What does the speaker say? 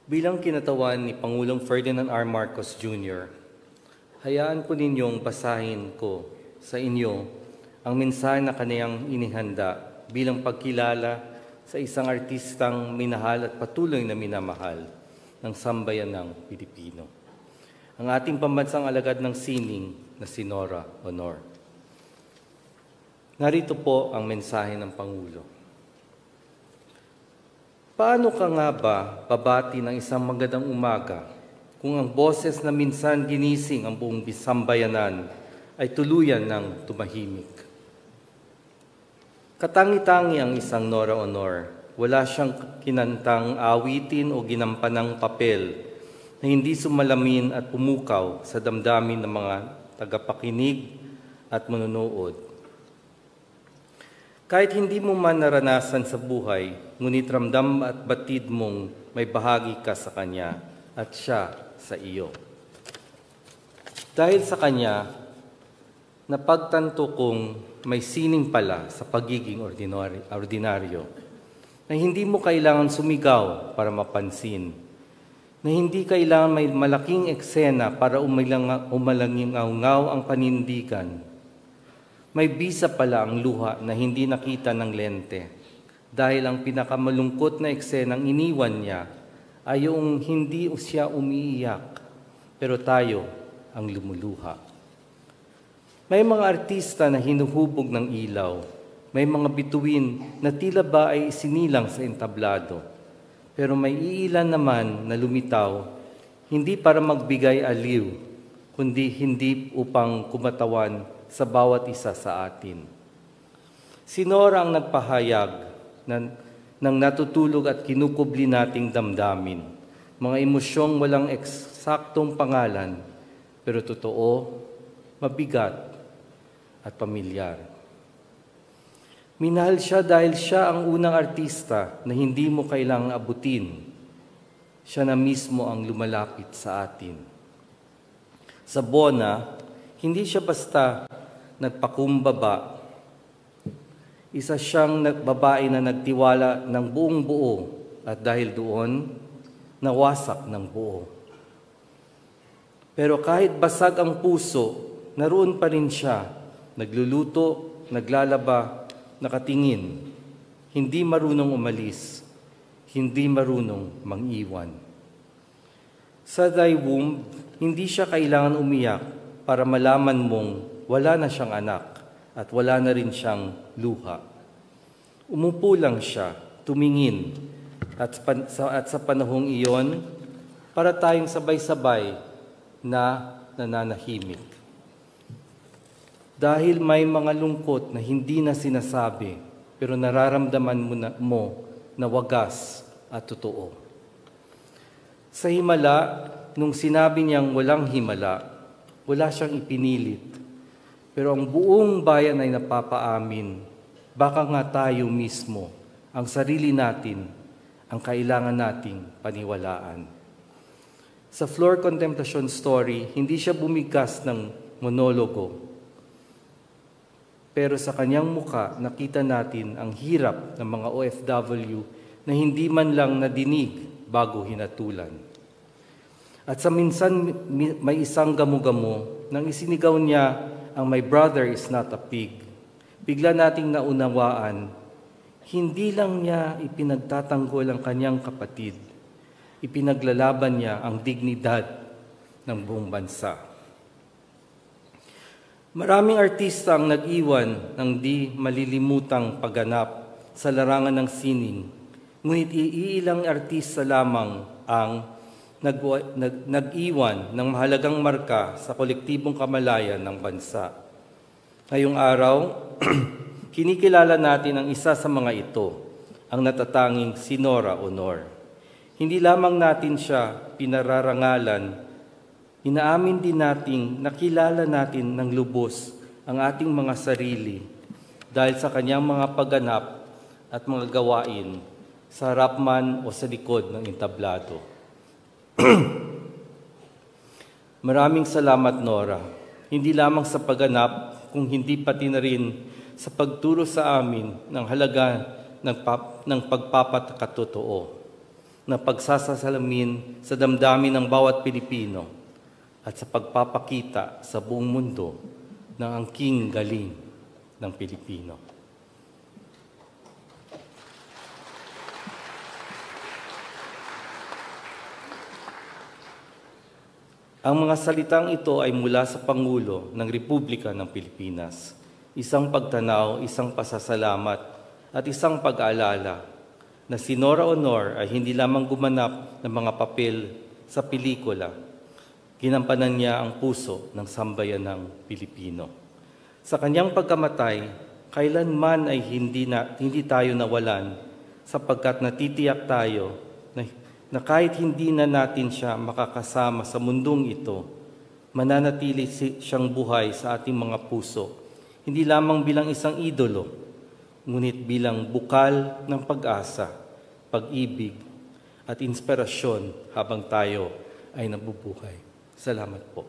Bilang kinatawan ni Pangulong Ferdinand R. Marcos Jr., hayaan po ninyong basahin ko sa inyo ang mensahe na kaniyang inihanda bilang pagkilala sa isang artistang minahal at patuloy na minamahal ng sambayanang Pilipino, ang ating pambansang alagad ng sining na si Nora Honor. Narito po ang mensahe ng Pangulo. Paano ka nga ba babati ng isang magandang umaga kung ang boses na minsan ginising ang buong sambayanan ay tuluyan ng tumahimik? Katangi-tangi ang isang Nora Honor. Wala siyang kinantang awitin o ginampanang papel na hindi sumalamin at pumukaw sa damdamin ng mga tagapakinig at manonood. Kahit hindi mo man naranasan sa buhay, ngunit ramdam at batid mong may bahagi ka sa Kanya at siya sa iyo. Dahil sa Kanya, napagtanto kong may sining pala sa pagiging ordinaryo, na hindi mo kailangan sumigaw para mapansin, na hindi kailangan may malaking eksena para umalangingaw ang panindigan. May bisa pala ang luha na hindi nakita ng lente, dahil ang pinakamalungkot na eksenang iniwan niya ay yung hindi siya umiiyak, pero tayo ang lumuluha. May mga artista na hinuhubog ng ilaw, may mga bituin na tila ba ay isinilang sa entablado, pero may iilan naman na lumitaw, hindi para magbigay aliw, kundi hindi upang kumatawan sa bawat isa sa atin. Si Nora ang nagpahayag ng natutulog at kinukubli nating damdamin, mga emosyong walang eksaktong pangalan, pero totoo, mabigat at pamilyar. Minahal siya dahil siya ang unang artista na hindi mo kailangang abutin. Siya na mismo ang lumalapit sa atin. Sa Bona, hindi siya basta nagpakumbaba. Isa siyang babae na nagtiwala ng buong buo at dahil doon, nawasak ng buo. Pero kahit basag ang puso, naroon pa rin siya, nagluluto, naglalaba, nakatingin, hindi marunong umalis, hindi marunong mang-iwan. Sa thy womb, hindi siya kailangan umiyak para malaman mong wala na siyang anak at wala na rin siyang luha. Umupo lang siya, tumingin, at sa panahong iyon, para tayong sabay-sabay na nananahimik. Dahil may mga lungkot na hindi na sinasabi, pero nararamdaman mo na wagas at totoo. Sa himala, nung sinabi niyang walang himala, wala siyang ipinilit. Pero ang buong bayan ay napapaamin, baka nga tayo mismo, ang sarili natin, ang kailangan nating paniwalaan. Sa floor contemplation story, hindi siya bumigkas ng monologo. Pero sa kanyang muka, nakita natin ang hirap ng mga OFW na hindi man lang nadinig bago hinatulan. At sa minsan may isang gamo-gamo nang isinigaw niya ang "My brother is not a pig." Bigla nating naunawaan, hindi lang niya ipinagtatanggol ang kanyang kapatid, ipinaglalaban niya ang dignidad ng buong bansa. Maraming artista ang nag-iwan ng di malilimutang pagganap sa larangan ng sining, ngunit iilang artista lamang ang nag-iwan ng mahalagang marka sa kolektibong kamalayan ng bansa. Ngayong araw, kinikilala natin ang isa sa mga ito, ang natatanging si Nora Honor. Hindi lamang natin siya pinararangalan, inaamin din nating nakilala natin ng lubos ang ating mga sarili dahil sa kanyang mga pagganap at mga gawain sa harap man o sa likod ng entablado. Maraming salamat, Nora. Hindi lamang sa pagganap, kung hindi pati na rin sa pagturo sa amin ng halaga ng pagpapakatotoo. na pagsasasalamin sa damdamin ng bawat Pilipino at sa pagpapakita sa buong mundo ng angking galing ng Pilipino. Ang mga salitang ito ay mula sa Pangulo ng Republika ng Pilipinas, isang pagtanaw, isang pasasalamat at isang pag-aalala na si Nora Aunor ay hindi lamang gumanap ng mga papel sa pelikula, ginampanan niya ang puso ng sambayanang Pilipino. Sa kanyang pagkamatay, kailanman ay hindi tayo nawalan sapagkat natitiyak tayo na kahit hindi na natin siya makakasama sa mundong ito, mananatili siyang buhay sa ating mga puso, hindi lamang bilang isang idolo, ngunit bilang bukal ng pag-asa, pag-ibig at inspirasyon habang tayo ay nabubuhay. Salamat po.